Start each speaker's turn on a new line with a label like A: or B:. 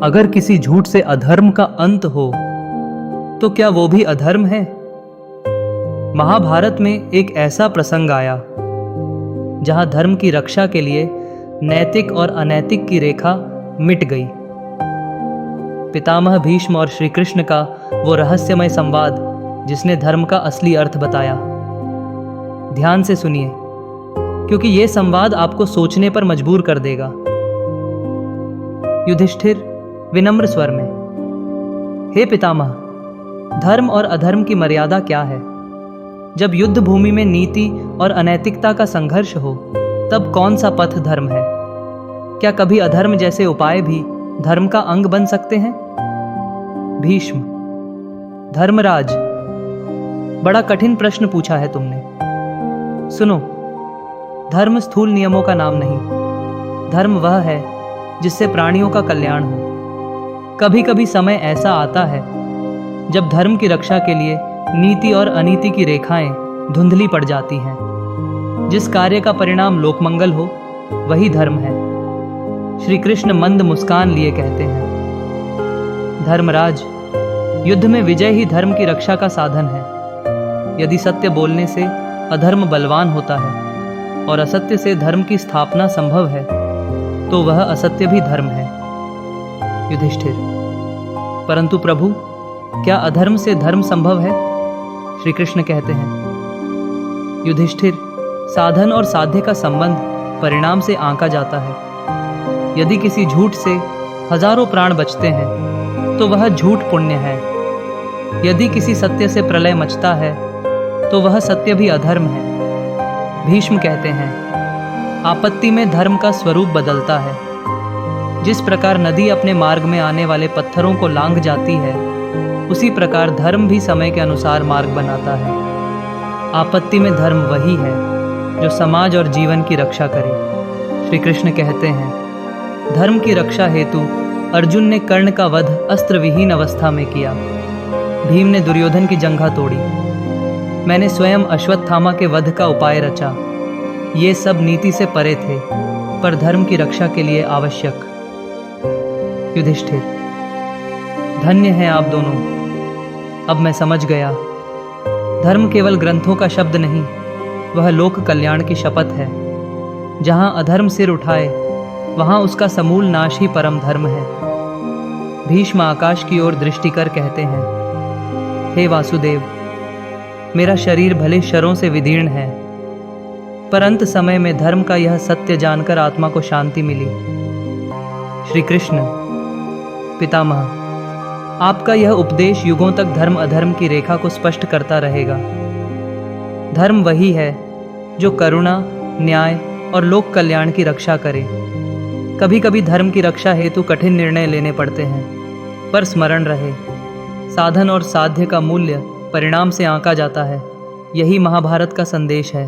A: अगर किसी झूठ से अधर्म का अंत हो तो क्या वो भी अधर्म है? महाभारत में एक ऐसा प्रसंग आया जहां धर्म की रक्षा के लिए नैतिक और अनैतिक की रेखा मिट गई। पितामह भीष्म और श्री कृष्ण का वो रहस्यमय संवाद जिसने धर्म का असली अर्थ बताया। ध्यान से सुनिए, क्योंकि ये संवाद आपको सोचने पर मजबूर कर देगा। युधिष्ठिर विनम्र स्वर में, हे पितामह, धर्म और अधर्म की मर्यादा क्या है? जब युद्ध भूमि में नीति और अनैतिकता का संघर्ष हो, तब कौन सा पथ धर्म है? क्या कभी अधर्म जैसे उपाय भी धर्म का अंग बन सकते हैं? भीष्म, धर्मराज, बड़ा कठिन प्रश्न पूछा है तुमने। सुनो, धर्म स्थूल नियमों का नाम नहीं। धर्म वह है जिससे प्राणियों का कल्याण हो। कभी कभी समय ऐसा आता है जब धर्म की रक्षा के लिए नीति और अनीति की रेखाएं धुंधली पड़ जाती हैं। जिस कार्य का परिणाम लोकमंगल हो, वही धर्म है। श्री कृष्ण मंद मुस्कान लिए कहते हैं, धर्मराज, युद्ध में विजय ही धर्म की रक्षा का साधन है। यदि सत्य बोलने से अधर्म बलवान होता है और असत्य से धर्म की स्थापना संभव है, तो वह असत्य भी धर्म है। युधिष्ठिर, परंतु प्रभु, क्या अधर्म से धर्म संभव है? श्री कृष्ण कहते हैं, युधिष्ठिर, साधन और साध्य का संबंध परिणाम से आंका जाता है। यदि किसी झूठ से हजारों प्राण बचते हैं तो वह झूठ पुण्य है। यदि किसी सत्य से प्रलय मचता है तो वह सत्य भी अधर्म है। भीष्म कहते हैं, आपत्ति में धर्म का स्वरूप बदलता है। जिस प्रकार नदी अपने मार्ग में आने वाले पत्थरों को लांघ जाती है, उसी प्रकार धर्म भी समय के अनुसार मार्ग बनाता है। आपत्ति में धर्म वही है जो समाज और जीवन की रक्षा करे। श्री कृष्ण कहते हैं, धर्म की रक्षा हेतु अर्जुन ने कर्ण का वध अस्त्र विहीन अवस्था में किया। भीम ने दुर्योधन की जंघा तोड़ी। मैंने स्वयं अश्वत्थामा के वध का उपाय रचा। ये सब नीति से परे थे, पर धर्म की रक्षा के लिए आवश्यक। युधिष्ठिर, धन्य हैं आप दोनों। अब मैं समझ गया, धर्म केवल ग्रंथों का शब्द नहीं, वह लोक कल्याण की शपथ है। जहां अधर्म सिर उठाए, वहां उसका समूल नाश ही परम धर्म है। भीष्म आकाश की ओर दृष्टि कर कहते हैं, हे वासुदेव, मेरा शरीर भले शरों से विदीर्ण है, पर अंत समय में धर्म का यह सत्य जानकर आत्मा को शांति मिली। श्री कृष्ण, पितामह, आपका यह उपदेश युगों तक धर्म अधर्म की रेखा को स्पष्ट करता रहेगा। धर्म वही है जो करुणा, न्याय और लोक कल्याण की रक्षा करे। कभी कभी धर्म की रक्षा हेतु कठिन निर्णय लेने पड़ते हैं, पर स्मरण रहे, साधन और साध्य का मूल्य परिणाम से आंका जाता है। यही महाभारत का संदेश है।